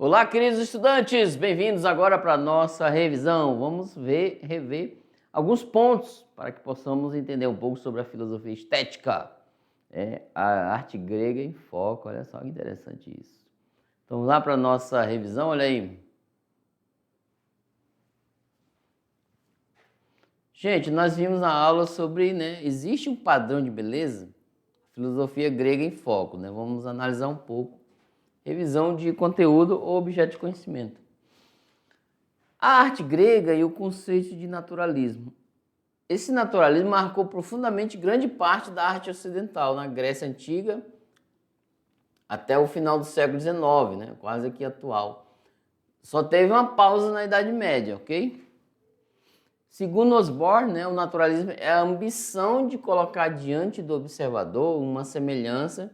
Olá, queridos estudantes, bem-vindos agora para a nossa revisão. Vamos rever alguns pontos para que possamos entender um pouco sobre a filosofia estética. A arte grega em foco, olha só que interessante isso. Então, vamos lá para a nossa revisão, olha aí. Gente, nós vimos na aula sobre, existe um padrão de beleza? Filosofia grega em foco, Vamos analisar um pouco. Revisão de conteúdo ou objeto de conhecimento. A arte grega e o conceito de naturalismo. Esse naturalismo marcou profundamente grande parte da arte ocidental, na Grécia Antiga, até o final do século XIX, quase aqui atual. Só teve uma pausa na Idade Média, ok? Segundo Osborne, o naturalismo é a ambição de colocar diante do observador uma semelhança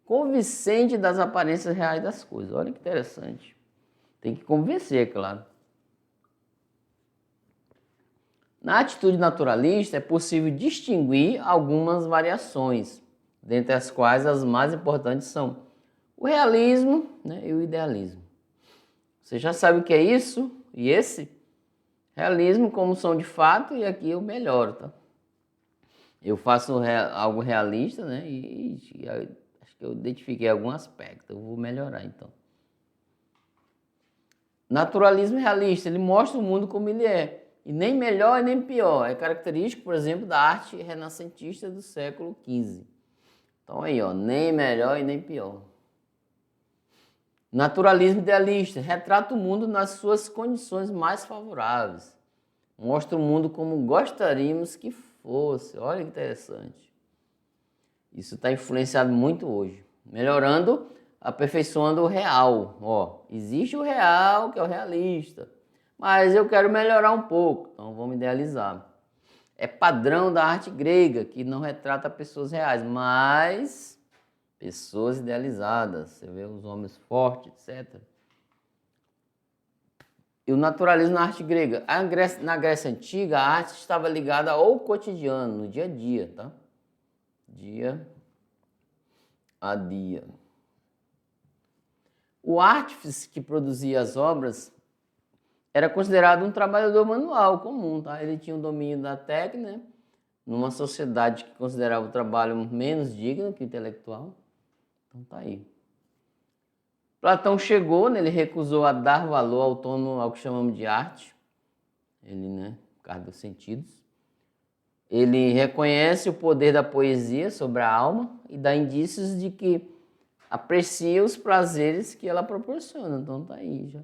convincente das aparências reais das coisas. Olha que interessante. Tem que convencer, é claro. Na atitude naturalista é possível distinguir algumas variações, dentre as quais as mais importantes são o realismo e o idealismo. Você já sabe o que é isso e esse? Realismo como são de fato, e aqui eu melhoro, tá? Eu faço algo realista, e acho que eu identifiquei algum aspecto, eu vou melhorar então. Naturalismo realista, ele mostra o mundo como ele é, e nem melhor e nem pior. É característico, por exemplo, da arte renascentista do século XV. Então aí, nem melhor e nem pior. Naturalismo idealista, retrata o mundo nas suas condições mais favoráveis. Mostra o mundo como gostaríamos que fosse. Olha que interessante. Isso está influenciado muito hoje. Melhorando, aperfeiçoando o real. Existe o real, que é o realista. Mas eu quero melhorar um pouco, então vamos idealizar. É padrão da arte grega, que não retrata pessoas reais, mas pessoas idealizadas. Você vê os homens fortes, etc. E o naturalismo na arte grega. Na Grécia Antiga, a arte estava ligada ao cotidiano, no dia a dia, tá? Dia a dia. O artífice que produzia as obras era considerado um trabalhador manual comum, tá? Ele tinha o domínio da técnica, numa sociedade que considerava o trabalho menos digno que o intelectual. Então tá aí. Platão chegou, ele recusou a dar valor autônomo ao que chamamos de arte. Ele, por causa dos sentidos. Ele reconhece o poder da poesia sobre a alma e dá indícios de que aprecia os prazeres que ela proporciona. Então tá aí já.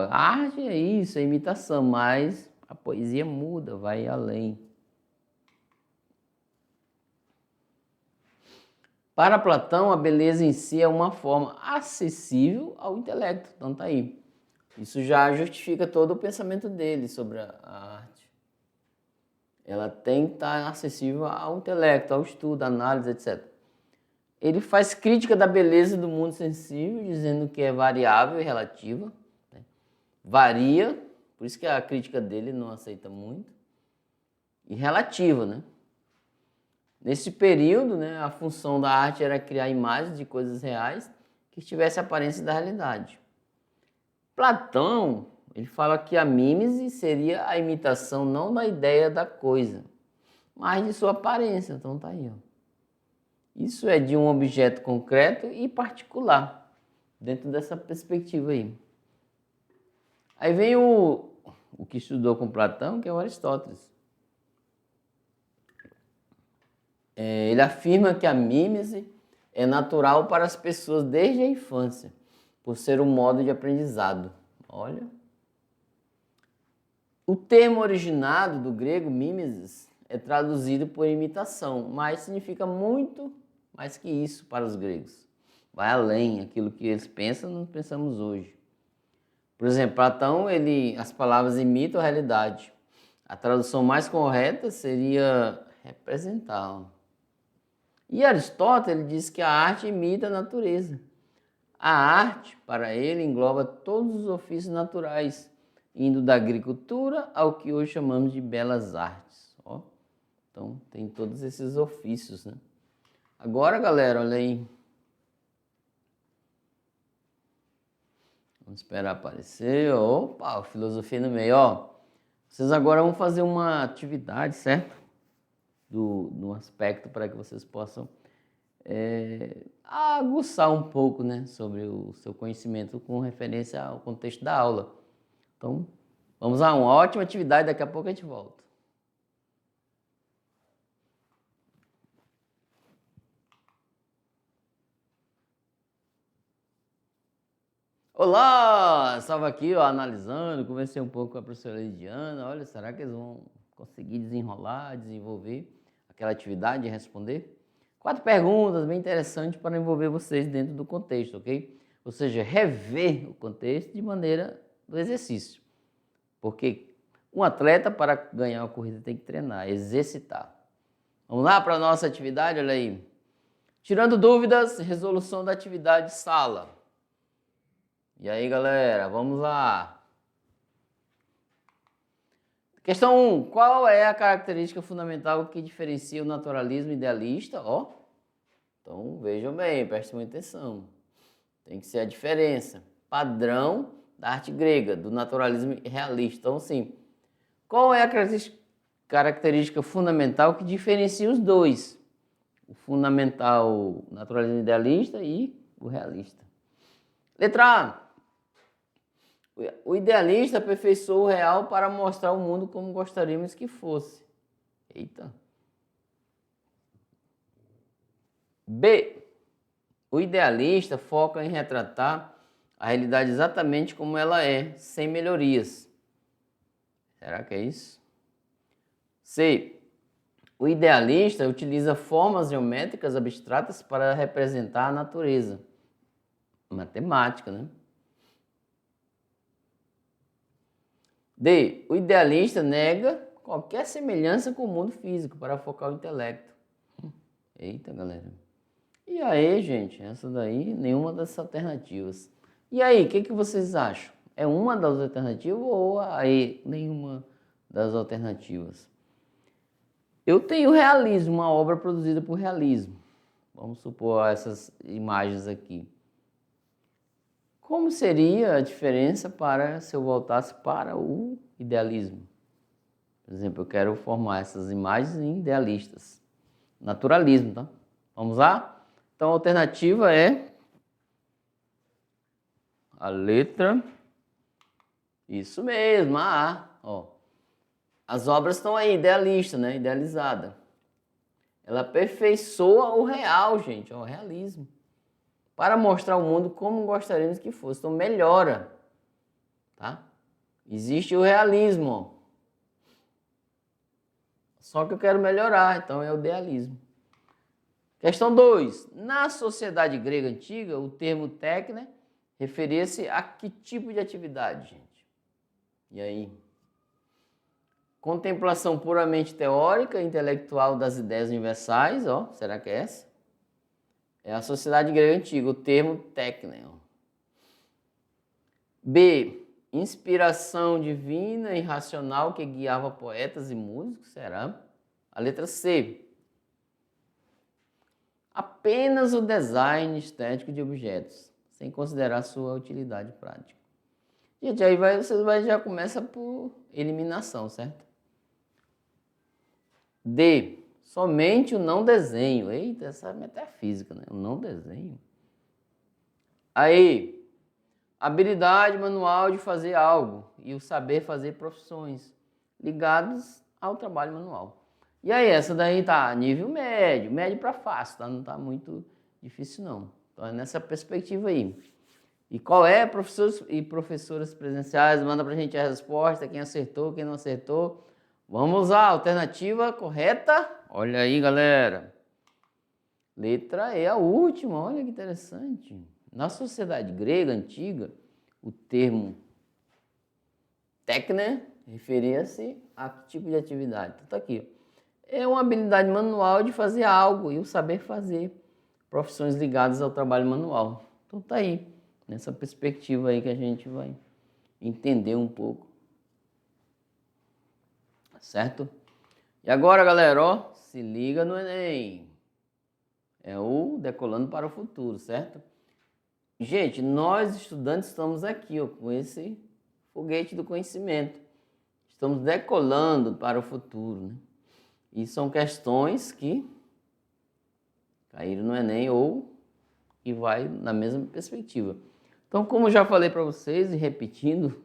A arte é isso, é imitação, mas a poesia muda, vai além. Para Platão, a beleza em si é uma forma acessível ao intelecto. Então tá aí. Isso já justifica todo o pensamento dele sobre a arte. Ela tem que estar acessível ao intelecto, ao estudo, à análise, etc. Ele faz crítica da beleza do mundo sensível, dizendo que é variável e relativa. Varia, por isso que a crítica dele não aceita muito. E relativa, Nesse período, a função da arte era criar imagens de coisas reais que tivessem a aparência da realidade. Platão, ele fala que a mímese seria a imitação não da ideia da coisa, mas de sua aparência. Então tá aí, Isso é de um objeto concreto e particular, dentro dessa perspectiva aí. Aí vem o que estudou com Platão, que é o Aristóteles. Ele afirma que a mímese é natural para as pessoas desde a infância, por ser um modo de aprendizado. Olha. O termo originado do grego mimesis é traduzido por imitação, mas significa muito mais que isso para os gregos. Vai além, aquilo que eles pensam, não pensamos hoje. Por exemplo, Platão, as palavras imitam a realidade. A tradução mais correta seria representar. E Aristóteles diz que a arte imita a natureza. A arte, para ele, engloba todos os ofícios naturais, indo da agricultura ao que hoje chamamos de belas artes. Então, tem todos esses ofícios, Agora, galera, olha aí. Vamos esperar aparecer. Opa, filosofia no meio, ó. Vocês agora vão fazer uma atividade, certo? No aspecto para que vocês possam aguçar um pouco, né, sobre o seu conhecimento com referência ao contexto da aula. Então, vamos lá, uma ótima atividade, daqui a pouco a gente volta. Olá! Estava aqui, ó, analisando, conversei um pouco com a professora Lidiana. Olha, será que eles vão conseguir desenvolver aquela atividade e responder? 4 perguntas bem interessantes para envolver vocês dentro do contexto, ok? Ou seja, rever o contexto de maneira do exercício. Porque um atleta, para ganhar uma corrida, tem que treinar, exercitar. Vamos lá para a nossa atividade, olha aí. Tirando dúvidas, resolução da atividade sala. E aí, galera, vamos lá. Questão 1. Qual é a característica fundamental que diferencia o naturalismo idealista? Ó, então vejam bem, prestem muita atenção. Tem que ser a diferença. Padrão da arte grega, do naturalismo realista. Então, assim, qual é a característica fundamental que diferencia os dois? O fundamental, o naturalismo idealista e o realista. Letra A. O idealista aperfeiçoou o real para mostrar ao mundo como gostaríamos que fosse. Eita. B. O idealista foca em retratar a realidade exatamente como ela é, sem melhorias. Será que é isso? C. O idealista utiliza formas geométricas abstratas para representar a natureza. Matemática, né? D. O idealista nega qualquer semelhança com o mundo físico para focar o intelecto. Eita, galera. E aí, gente, essa daí, nenhuma das alternativas. E aí, o que vocês acham? É uma das alternativas ou aí nenhuma das alternativas? Eu tenho realismo, uma obra produzida por realismo. Vamos supor essas imagens aqui. Como seria a diferença se eu voltasse para o idealismo? Por exemplo, eu quero formar essas imagens em idealistas. Naturalismo, tá? Vamos lá? Então a alternativa é a letra. Isso mesmo, a A. Ó. As obras estão aí, idealista, né? Idealizada. Ela aperfeiçoa o real, gente, ó, o realismo. Para mostrar ao mundo como gostaríamos que fosse. Então melhora, tá? Existe o realismo, ó. Só que eu quero melhorar, então é o idealismo. Questão 2. Na sociedade grega antiga, o termo técne referia-se a que tipo de atividade, gente? E aí? Contemplação puramente teórica, intelectual das ideias universais, ó, será que é essa? É a sociedade grega antiga, o termo técne. B. Inspiração divina e racional que guiava poetas e músicos, será? A letra C. Apenas o design estético de objetos, sem considerar sua utilidade prática. Gente, aí você já começa por eliminação, certo? D. Somente o não desenho. Eita, essa é metafísica, né? O não desenho. Aí, habilidade manual de fazer algo e o saber fazer profissões ligadas ao trabalho manual. E aí, essa daí tá nível médio, médio para fácil, tá? Não tá muito difícil não. Então é nessa perspectiva aí. E qual é, professores e professoras presenciais? Manda pra gente a resposta, quem acertou, quem não acertou. Vamos lá, alternativa correta. Olha aí, galera. Letra E, a última, olha que interessante. Na sociedade grega antiga, o termo técne referia-se a que tipo de atividade? Então tá aqui, ó. É uma habilidade manual de fazer algo e o saber fazer. Profissões ligadas ao trabalho manual. Então tá aí, nessa perspectiva aí que a gente vai entender um pouco. Certo? E agora, galera, ó, se liga no Enem. É o Decolando para o Futuro, certo? Gente, nós estudantes estamos aqui, ó, com esse foguete do conhecimento. Estamos decolando para o futuro, né? E são questões que caíram no Enem ou que vai na mesma perspectiva. Então, como eu já falei para vocês e repetindo,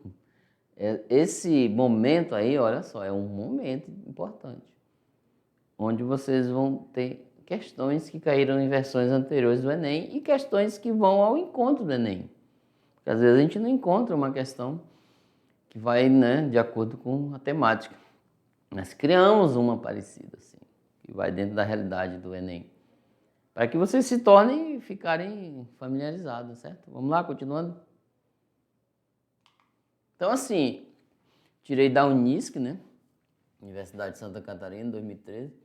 esse momento aí, olha só, é um momento importante, onde vocês vão ter questões que caíram em versões anteriores do Enem e questões que vão ao encontro do Enem. Porque às vezes a gente não encontra uma questão que vai, né, de acordo com a temática. Nós criamos uma parecida, assim, que vai dentro da realidade do Enem, para que vocês se tornem e ficarem familiarizados, certo? Vamos lá, continuando? Então, assim, tirei da Unisc, né? Universidade de Santa Catarina, 2013.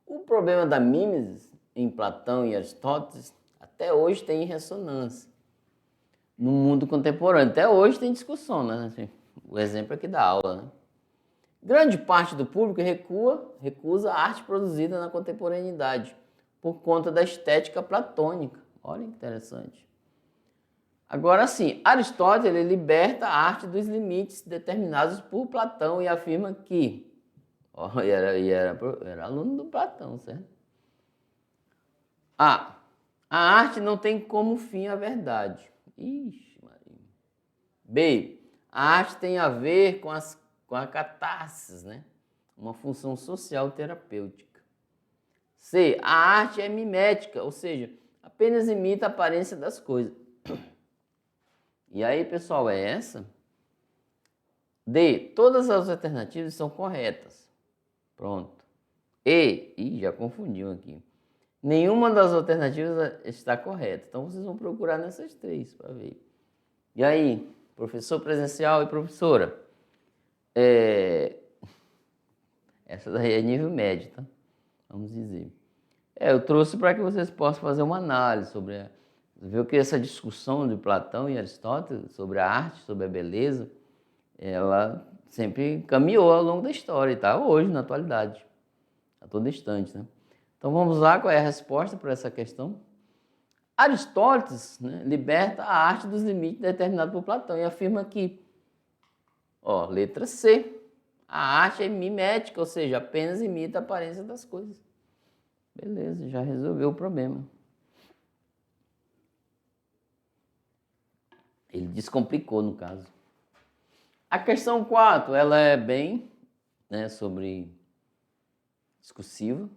O problema da mimesis em Platão e Aristóteles até hoje tem ressonância no mundo contemporâneo. Até hoje tem discussão, né? Assim, o exemplo aqui da aula, né? Grande parte do público recusa a arte produzida na contemporaneidade por conta da estética platônica. Olha que interessante. Agora sim, Aristóteles ele liberta a arte dos limites determinados por Platão e afirma que... era aluno do Platão, certo? A arte não tem como fim a verdade. Ixi, Maria. B, a arte tem a ver com a catarse, né? Uma função social terapêutica. C, a arte é mimética, ou seja, apenas imita a aparência das coisas. E aí, pessoal, é essa? D, todas as alternativas são corretas. Pronto. E, já confundiu aqui. Nenhuma das alternativas está correta. Então, vocês vão procurar nessas três para ver. E aí, professor presencial e professora? Essa daí é nível médio, tá? Vamos dizer. Eu trouxe para que vocês possam fazer uma análise sobre... Viu que essa discussão de Platão e Aristóteles sobre a arte, sobre a beleza, ela sempre caminhou ao longo da história e está hoje, na atualidade, a todo instante, né? Então vamos lá, qual é a resposta para essa questão? Aristóteles, né, liberta a arte dos limites determinados por Platão e afirma que, letra C, a arte é mimética, ou seja, apenas imita a aparência das coisas. Beleza, já resolveu o problema. Ele descomplicou, no caso. A questão 4, ela é bem, né, sobre discursiva.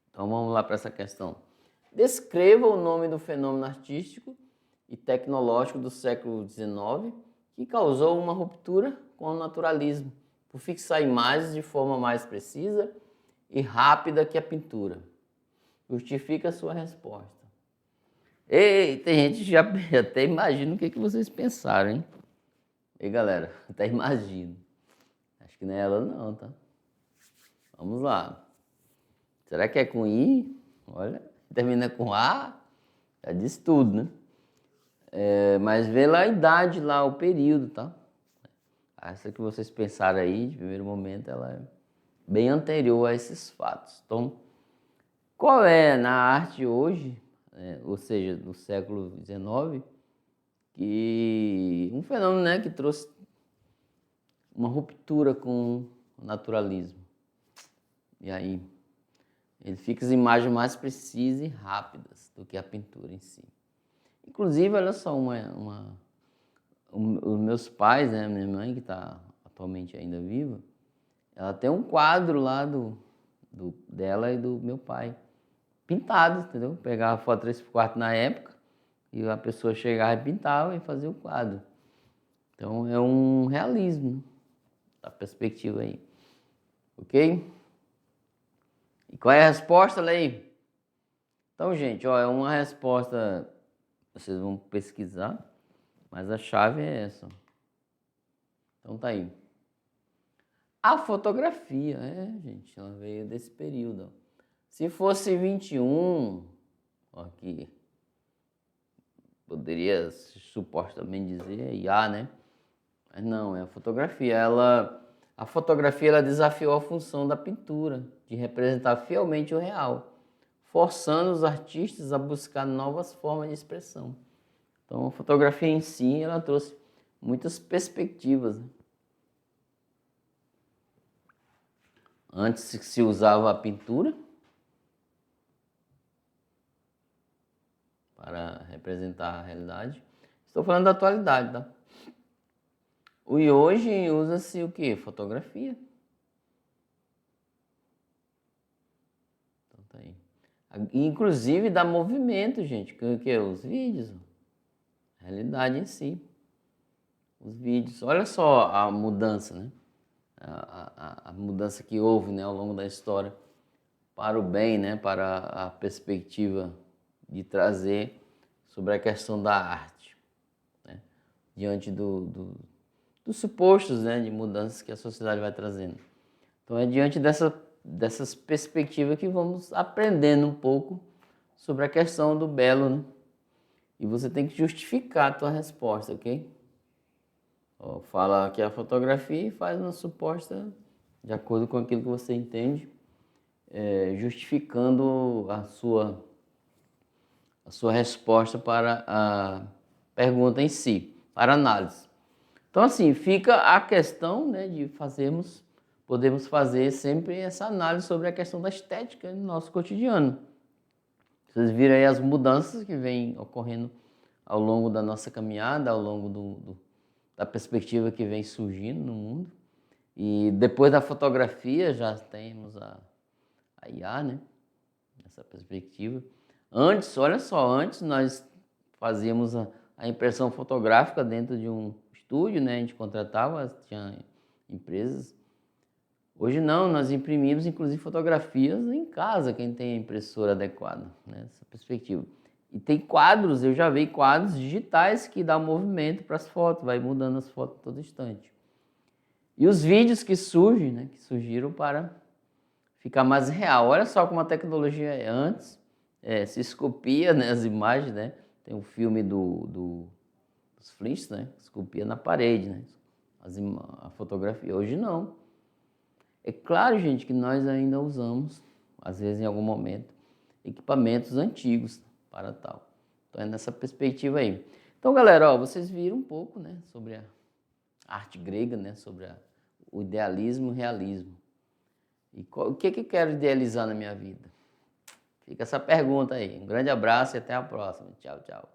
Então vamos lá para essa questão. Descreva o nome do fenômeno artístico e tecnológico do século XIX que causou uma ruptura com o naturalismo, por fixar imagens de forma mais precisa e rápida que a pintura. Justifica a sua resposta. Ei, tem gente que já até imagina o que vocês pensaram, hein? Ei, galera, até imagino. Acho que não é ela não, tá? Vamos lá. Será que é com I? Olha, termina com A, já diz tudo, né? Mas vê lá a idade, lá o período, tá? Essa que vocês pensaram aí, de primeiro momento, ela é bem anterior a esses fatos. Então, qual é na arte hoje, ou seja, no século XIX, que um fenômeno, né, que trouxe uma ruptura com o naturalismo? E aí, ele fica as imagens mais precisas e rápidas do que a pintura em si. Inclusive, olha só, os meus pais, né, minha mãe, que está atualmente ainda viva, ela tem um quadro lá dela e do meu pai, pintado, entendeu? Pegava foto 3x4 na época, e a pessoa chegava e pintava e fazia o quadro. Então, é um realismo, da perspectiva aí. Ok? E qual é a resposta, Lei? Então, gente, é uma resposta, vocês vão pesquisar, mas a chave é essa. Então, tá aí. A fotografia, gente, ela veio desse período. Se fosse 21, aqui, poderia supostamente dizer IA, né? Mas não, é a fotografia. A fotografia ela desafiou a função da pintura, de representar fielmente o real, forçando os artistas a buscar novas formas de expressão. Então, a fotografia em si, ela trouxe muitas perspectivas, né? Antes se usava a pintura para representar a realidade. Estou falando da atualidade, tá? E hoje usa-se o quê? Fotografia. Então tá aí. Inclusive dá movimento, gente, que é os vídeos, a realidade em si. Os vídeos, olha só a mudança, né? A mudança que houve, né, ao longo da história para o bem, né, para a perspectiva de trazer sobre a questão da arte, né, diante dos supostos, né, de mudanças que a sociedade vai trazendo. Então é diante dessas perspectivas que vamos aprendendo um pouco sobre a questão do belo, né? E você tem que justificar a tua resposta, ok? Fala que é a fotografia e faz uma suposta, de acordo com aquilo que você entende, justificando a sua resposta para a pergunta em si, para análise. Então, assim, fica a questão, né, de podemos fazer sempre essa análise sobre a questão da estética no nosso cotidiano. Vocês viram aí as mudanças que vêm ocorrendo ao longo da nossa caminhada, ao longo da perspectiva que vem surgindo no mundo. E depois da fotografia já temos a IA, né? Essa perspectiva. Antes, olha só, antes nós fazíamos a impressão fotográfica dentro de um estúdio, né? A gente contratava, tinha empresas. Hoje não, nós imprimimos inclusive fotografias em casa, quem tem a impressora adequada, né? Essa perspectiva. E tem quadros, eu já vi quadros digitais que dá movimento para as fotos, vai mudando as fotos todo instante. E os vídeos que surgem, né, que surgiram para ficar mais real. Olha só como a tecnologia é antes, se esculpia, né, as imagens, né? Tem um filme dos Flintstones, né? Esculpia na parede, né? A fotografia. Hoje não. É claro, gente, que nós ainda usamos, às vezes em algum momento, equipamentos antigos para tal. Então é nessa perspectiva aí. Então, galera, ó, vocês viram um pouco, né, sobre a arte grega, né, sobre o idealismo e o realismo. E o que eu quero idealizar na minha vida? Fica essa pergunta aí. Um grande abraço e até a próxima. Tchau, tchau.